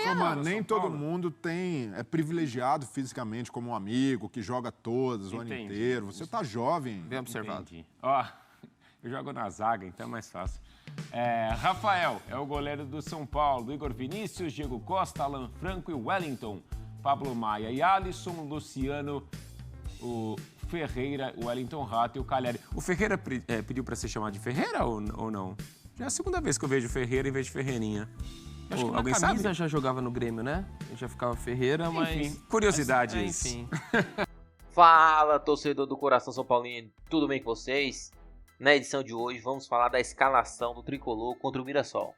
Ferreira. Mas nem todo mundo é privilegiado fisicamente como um amigo, que joga todas o ano inteiro. Você tá jovem. Bem observado. Ó, eu jogo na zaga, então é mais fácil. Rafael é o goleiro do São Paulo. Igor Vinícius, Diego Costa, Alan Franco e Wellington. Pablo Maia e Alisson, Luciano, o Ferreira, o Wellington Rato e o Caleri. O Ferreira pediu para ser chamado de Ferreira ou não? Já é a segunda vez que eu vejo Ferreira em vez de Ferreirinha. Acho que alguém na camisa sabe? Já jogava no Grêmio, né? Já ficava Ferreira, mas... Enfim, curiosidades. Enfim. Fala, torcedor do Coração São Paulino, tudo bem com vocês? Na edição de hoje vamos falar da escalação do Tricolor contra o Mirassol.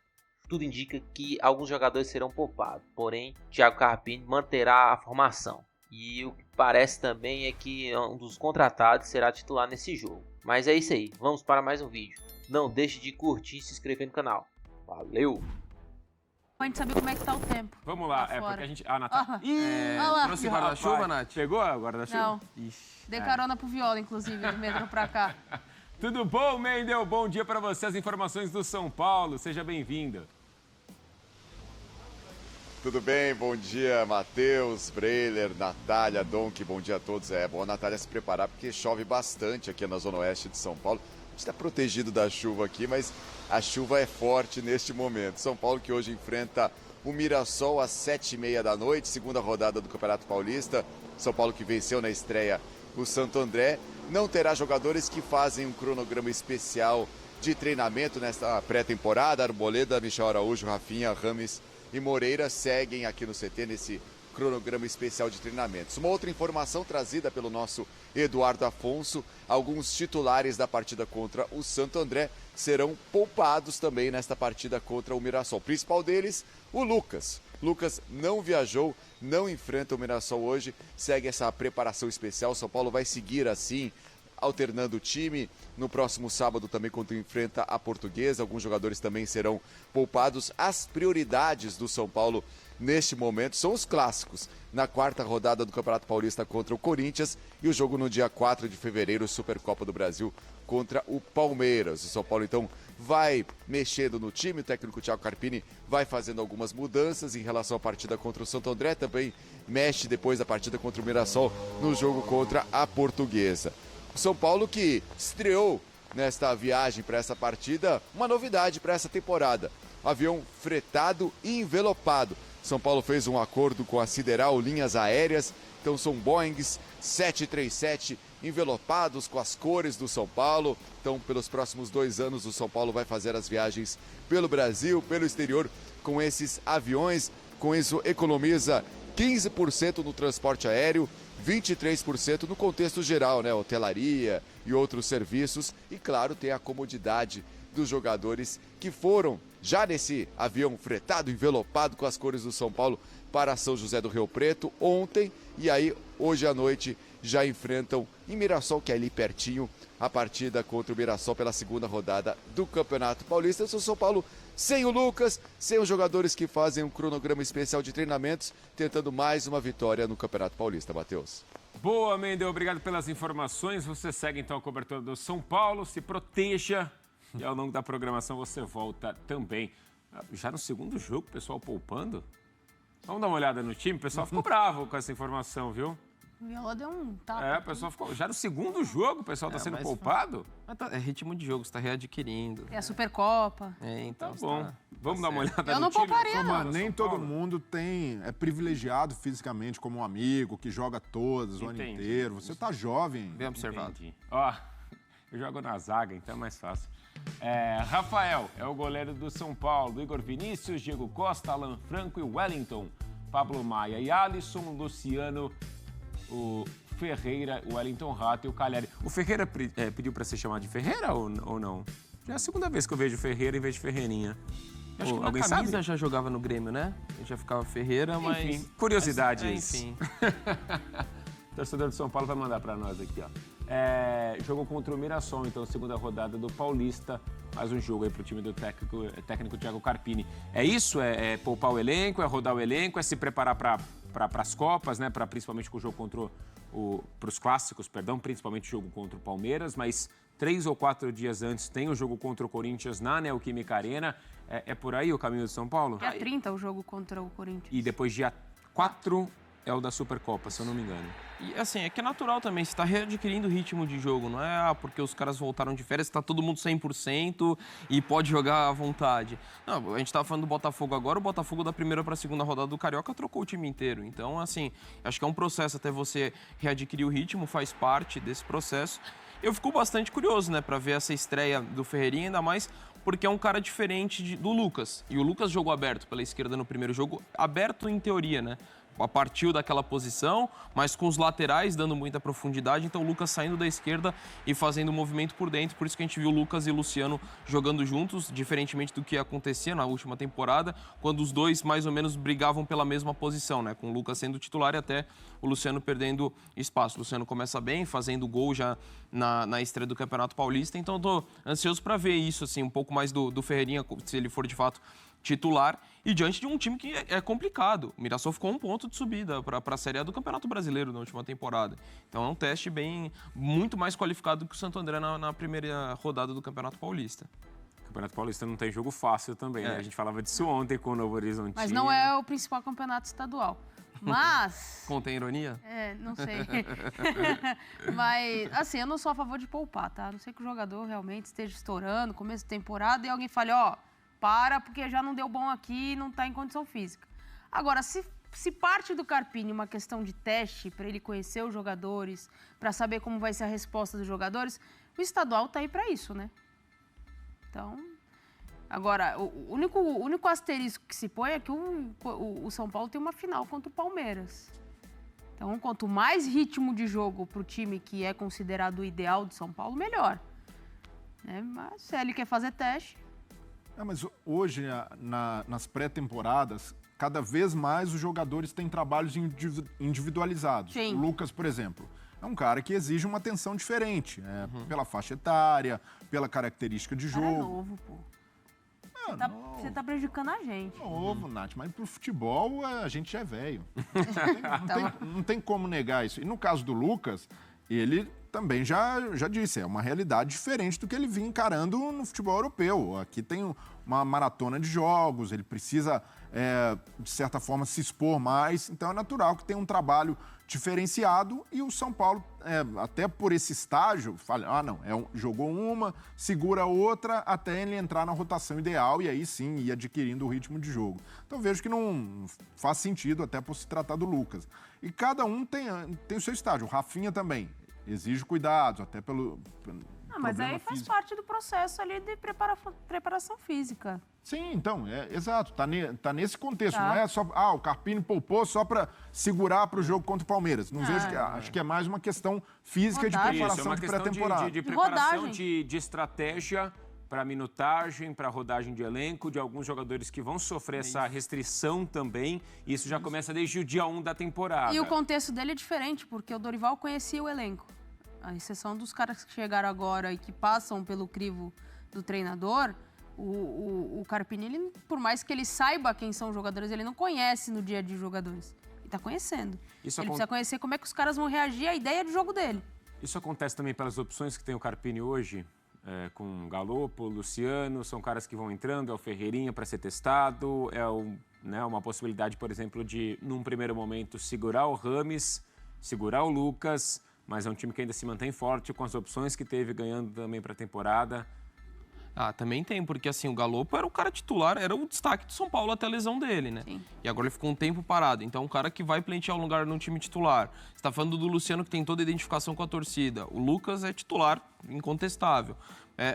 Tudo indica que alguns jogadores serão poupados, porém Thiago Carpini manterá a formação. E o que parece também é que um dos contratados será titular nesse jogo. Mas é isso aí, vamos para mais um vídeo. Não deixe de curtir e se inscrever no canal. Valeu! A gente saber como é que tá o tempo. Vamos lá, fora. porque a gente... Ah, Natália. Olha lá. Trouxe guarda-chuva, Rapaz, Nath? Pegou a guarda-chuva? Não. Dei carona pro Viola, inclusive, do metrô pra cá. Tudo bom, Mendel? Bom dia para você, as informações do São Paulo. Seja bem-vindo. Tudo bem? Bom dia, Matheus, Breiler, Natália, Donk, bom dia a todos. É bom a Natália se preparar porque chove bastante aqui na zona oeste de São Paulo. A gente está protegido da chuva aqui, mas a chuva é forte neste momento. São Paulo que hoje enfrenta o Mirassol às 7h30 da noite, segunda rodada do Campeonato Paulista. São Paulo que venceu na estreia o Santo André. Não terá jogadores que fazem um cronograma especial de treinamento nesta pré-temporada. Arboleda, Michel Araújo, Rafinha, Rames e Moreira seguem aqui no CT nesse cronograma especial de treinamentos. Uma outra informação trazida pelo nosso Eduardo Afonso: alguns titulares da partida contra o Santo André serão poupados também nesta partida contra o Mirassol. O principal deles, o Lucas. Lucas não viajou, não enfrenta o Mirassol hoje, segue essa preparação especial. São Paulo vai seguir assim, alternando o time. No próximo sábado também, quando enfrenta a Portuguesa, alguns jogadores também serão poupados. As prioridades do São Paulo neste momento são os clássicos. Na quarta rodada do Campeonato Paulista contra o Corinthians e o jogo no dia 4 de fevereiro, Supercopa do Brasil contra o Palmeiras. O São Paulo então vai mexendo no time, o técnico Thiago Carpini vai fazendo algumas mudanças em relação à partida contra o Santo André, também mexe depois da partida contra o Mirassol no jogo contra a Portuguesa. O São Paulo que estreou nesta viagem para essa partida uma novidade para essa temporada: avião fretado e envelopado. São Paulo fez um acordo com a Sideral Linhas Aéreas, então são Boeings 737 envelopados com as cores do São Paulo. Então, pelos próximos 2 anos, o São Paulo vai fazer as viagens pelo Brasil, pelo exterior, com esses aviões. Com isso, economiza 15% no transporte aéreo, 23% no contexto geral, né? Hotelaria e outros serviços. E, claro, tem a comodidade dos jogadores que foram já nesse avião fretado, envelopado com as cores do São Paulo para São José do Rio Preto ontem. E aí, hoje à noite, já enfrentam em Mirassol, que é ali pertinho, a partida contra o Mirassol pela segunda rodada do Campeonato Paulista. O São Paulo sem o Lucas, sem os jogadores que fazem um cronograma especial de treinamentos, tentando mais uma vitória no Campeonato Paulista, Matheus. Boa, Mendel, obrigado pelas informações. Você segue então a cobertura do São Paulo, se proteja e ao longo da programação você volta também. Já no segundo jogo, o pessoal poupando? Vamos dar uma olhada no time, o pessoal ficou bravo com essa informação, viu? O Viola deu um tapa. O pessoal ficou... Já no segundo jogo o pessoal está sendo poupado? É ritmo de jogo, você está readquirindo. É a Supercopa. Então Tá bom. Vamos dar uma olhada Eu no não time? pouparia, não. Mas nem todo mundo é privilegiado fisicamente como um amigo, que joga todas o ano inteiro. Você tá jovem. Bem observado. Entendi. Ó, eu jogo na zaga, então é mais fácil. Rafael é o goleiro do São Paulo. Igor Vinícius, Diego Costa, Alan Franco e Wellington. Pablo Maia e Alisson, Luciano, o Ferreira, o Wellington Rato e o Caleri. O Ferreira pediu para ser chamado de Ferreira ou não? Já é a segunda vez que eu vejo Ferreira em vez de Ferreirinha. Acho que alguém na camisa sabe? já jogava no Grêmio, né? Já ficava Ferreira, mas... Enfim, curiosidades. Enfim. O torcedor do São Paulo vai mandar para nós aqui, ó. Jogo contra o Mirassol, então, segunda rodada do Paulista. Mais um jogo aí pro time do técnico Thiago Carpini. É isso? É poupar o elenco, é rodar o elenco, é se preparar para as Copas, né? Principalmente com o jogo contra para os clássicos, perdão, principalmente o jogo contra o Palmeiras, mas 3 ou 4 dias antes tem o jogo contra o Corinthians na Neoquímica Arena. É por aí o caminho de São Paulo? Dia 30 o jogo contra o Corinthians. E depois dia 4 é o da Supercopa, se eu não me engano. E assim, é que é natural também, você está readquirindo o ritmo de jogo, não é porque os caras voltaram de férias, está todo mundo 100% e pode jogar à vontade. Não, a gente estava falando do Botafogo agora, o Botafogo da primeira para a segunda rodada do Carioca trocou o time inteiro. Então, assim, acho que é um processo até você readquirir o ritmo, faz parte desse processo. Eu fico bastante curioso, né, para ver essa estreia do Ferreirinha, ainda mais porque é um cara diferente do Lucas. E o Lucas jogou aberto pela esquerda no primeiro jogo, aberto em teoria, né? Partiu daquela posição, mas com os laterais dando muita profundidade, então o Lucas saindo da esquerda e fazendo movimento por dentro, por isso que a gente viu o Lucas e o Luciano jogando juntos, diferentemente do que acontecia na última temporada, quando os dois mais ou menos brigavam pela mesma posição, né? Com o Lucas sendo titular e até o Luciano perdendo espaço. O Luciano começa bem, fazendo gol já na estreia do Campeonato Paulista, então eu tô ansioso para ver isso, assim, um pouco mais do Ferreirinha, se ele for de fato titular, e diante de um time que é complicado. O Mirassol ficou 1 ponto de subida para a Série A do Campeonato Brasileiro na última temporada. Então é um teste muito mais qualificado que o Santo André na primeira rodada do Campeonato Paulista. O Campeonato Paulista não tem jogo fácil também, né? A gente falava disso ontem com o Novo Horizontino. Mas não é o principal campeonato estadual. Mas... Contém ironia? Não sei. Mas, assim, eu não sou a favor de poupar, tá? A não sei que o jogador realmente esteja estourando, começo de temporada, e alguém fale, para, porque já não deu bom aqui e não está em condição física. Agora, se parte do Carpini uma questão de teste, para ele conhecer os jogadores, para saber como vai ser a resposta dos jogadores, o estadual está aí para isso, né? Então, agora, o único asterisco que se põe é que o São Paulo tem uma final contra o Palmeiras. Então, quanto mais ritmo de jogo para o time que é considerado o ideal de São Paulo, melhor. Né? Mas se ele quer fazer teste... Mas hoje, nas pré-temporadas, cada vez mais os jogadores têm trabalhos individualizados. Sim. O Lucas, por exemplo, é um cara que exige uma atenção diferente, pela faixa etária, pela característica de jogo. Cara, é novo, pô. Você tá prejudicando a gente. Novo, Nath, mas pro futebol a gente já é velho. Não tem como negar isso. E no caso do Lucas, ele também já disse, é uma realidade diferente do que ele vinha encarando no futebol europeu. Aqui tem uma maratona de jogos, ele precisa, de certa forma, se expor mais. Então é natural que tenha um trabalho diferenciado e o São Paulo, até por esse estágio, fala, jogou uma, segura outra até ele entrar na rotação ideal e aí sim ir adquirindo o ritmo de jogo. Então vejo que não faz sentido até por se tratar do Lucas. E cada um tem o seu estágio. O Rafinha também exige cuidados, até pelo mas aí faz físico. parte do processo ali de preparação física. Sim, então, exato, tá nesse contexto, Tá. não é só, o Carpini poupou só para segurar para o jogo contra o Palmeiras. Não vejo acho que é mais uma questão física de Rodagem. preparação Isso, é uma de questão pré-temporada. de preparação, rodagem. de estratégia para minutagem, para rodagem de elenco, de alguns jogadores que vão sofrer essa restrição também. E isso já começa desde o dia 1 da temporada. E o contexto dele é diferente, porque o Dorival conhecia o elenco. A exceção dos caras que chegaram agora e que passam pelo crivo do treinador, o Carpini, ele, por mais que ele saiba quem são os jogadores, ele não conhece no dia a dia os jogadores. Ele está conhecendo. Ele precisa conhecer como é que os caras vão reagir à ideia de jogo dele. Isso acontece também pelas opções que tem o Carpini hoje, com Galopo, Luciano, são caras que vão entrando, é o Ferreirinha para ser testado, uma possibilidade, por exemplo, de, num primeiro momento, segurar o Rames, segurar o Lucas, mas é um time que ainda se mantém forte com as opções que teve, ganhando também para a temporada. Também tem, porque assim, o Galopo era o cara titular, era o destaque do São Paulo até a lesão dele, né? Sim. E agora ele ficou um tempo parado, então é um cara que vai pleitear um lugar no time titular. Você tá falando do Luciano, que tem toda a identificação com a torcida. O Lucas é titular, incontestável.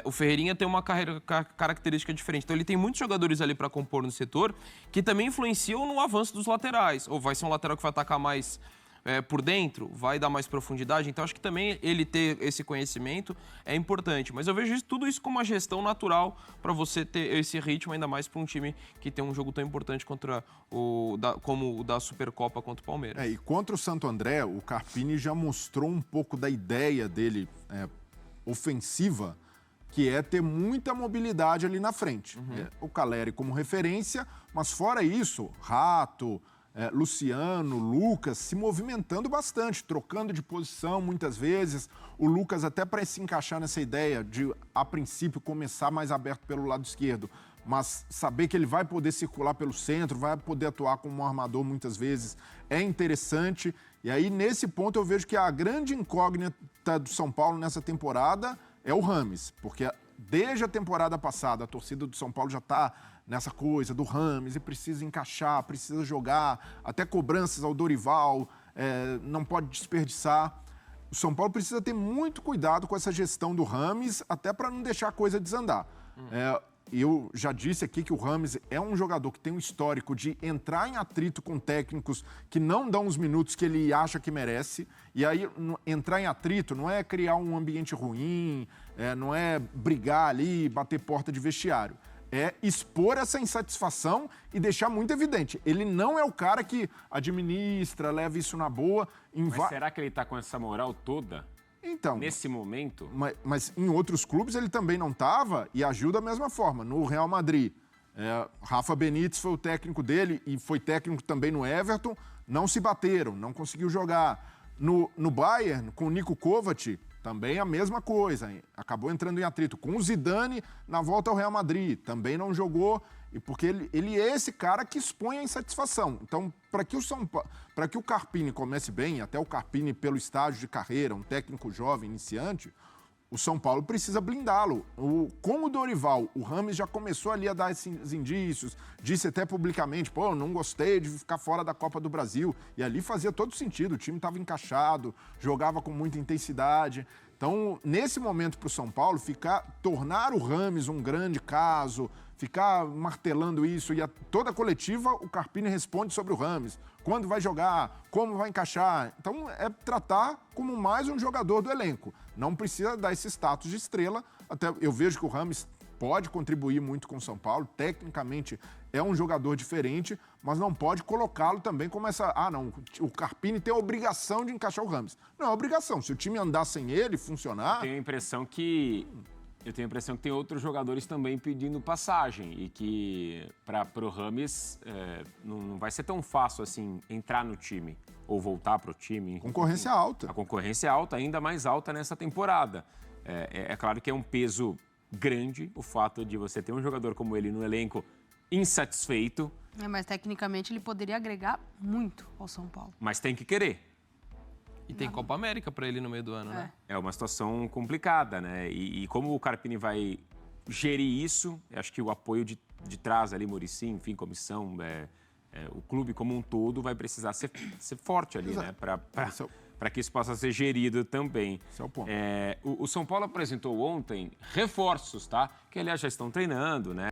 O Ferreirinha tem uma característica diferente. Então ele tem muitos jogadores ali para compor no setor que também influenciam no avanço dos laterais. Ou vai ser um lateral que vai atacar mais por dentro, vai dar mais profundidade. Então acho que também ele ter esse conhecimento é importante. Mas eu vejo tudo isso como uma gestão natural para você ter esse ritmo, ainda mais para um time que tem um jogo tão importante como o da Supercopa contra o Palmeiras. E contra o Santo André, o Carpini já mostrou um pouco da ideia dele ofensiva, que é ter muita mobilidade ali na frente. O Caleri como referência, mas fora isso, Rato, Luciano, Lucas, se movimentando bastante, trocando de posição muitas vezes. O Lucas até para se encaixar nessa ideia de, a princípio, começar mais aberto pelo lado esquerdo, mas saber que ele vai poder circular pelo centro, vai poder atuar como um armador muitas vezes, é interessante. E aí, nesse ponto, eu vejo que a grande incógnita do São Paulo nessa temporada é o Rames, porque desde a temporada passada, a torcida do São Paulo já está nessa coisa do Rames e precisa encaixar, precisa jogar, até cobranças ao Dorival, não pode desperdiçar. O São Paulo precisa ter muito cuidado com essa gestão do Rames, até para não deixar a coisa desandar. Eu já disse aqui que o Rames é um jogador que tem um histórico de entrar em atrito com técnicos que não dão os minutos que ele acha que merece. E aí, entrar em atrito não é criar um ambiente ruim, não é brigar ali, bater porta de vestiário. É expor essa insatisfação e deixar muito evidente. Ele não é o cara que administra, leva isso na boa. Mas será que ele está com essa moral toda? Então, nesse momento? Mas em outros clubes ele também não estava e agiu da mesma forma. No Real Madrid, Rafa Benítez foi o técnico dele e foi técnico também no Everton. Não se bateram, não conseguiu jogar. No Bayern, com o Niko Kovac, também a mesma coisa. Acabou entrando em atrito. Com o Zidane, na volta ao Real Madrid, também não jogou. E porque ele é esse cara que expõe a insatisfação. Então, para que o Carpini comece bem, até o Carpini pelo estágio de carreira, um técnico jovem, iniciante, o São Paulo precisa blindá-lo. Com o Dorival, o Rames já começou ali a dar esses indícios, disse até publicamente, não gostei de ficar fora da Copa do Brasil. E ali fazia todo sentido, o time estava encaixado, jogava com muita intensidade. Então, nesse momento para o São Paulo, tornar o Rames um grande caso, ficar martelando isso, e toda a coletiva o Carpini responde sobre o Rames. Quando vai jogar, como vai encaixar. Então, é tratar como mais um jogador do elenco. Não precisa dar esse status de estrela. Até eu vejo que o Rames pode contribuir muito com o São Paulo. Tecnicamente, é um jogador diferente, mas não pode colocá-lo também como essa... o Carpini tem a obrigação de encaixar o Rames. Não é obrigação. Se o time andar sem ele, funcionar... Eu tenho a impressão que tem outros jogadores também pedindo passagem e que para o Rames não vai ser tão fácil assim entrar no time ou voltar para o time. Concorrência alta. A concorrência é alta, ainda mais alta nessa temporada. É claro que é um peso grande o fato de você ter um jogador como ele no elenco insatisfeito. Mas tecnicamente ele poderia agregar muito ao São Paulo. Mas tem que querer. E tem Copa América para ele no meio do ano, né? É uma situação complicada, né? E como o Carpini vai gerir isso, acho que o apoio de trás ali, Muricy, enfim, comissão, o clube como um todo vai precisar ser forte ali, né? Para que isso possa ser gerido também. Esse é o ponto. O São Paulo apresentou ontem reforços, tá? Que, aliás, já estão treinando, né?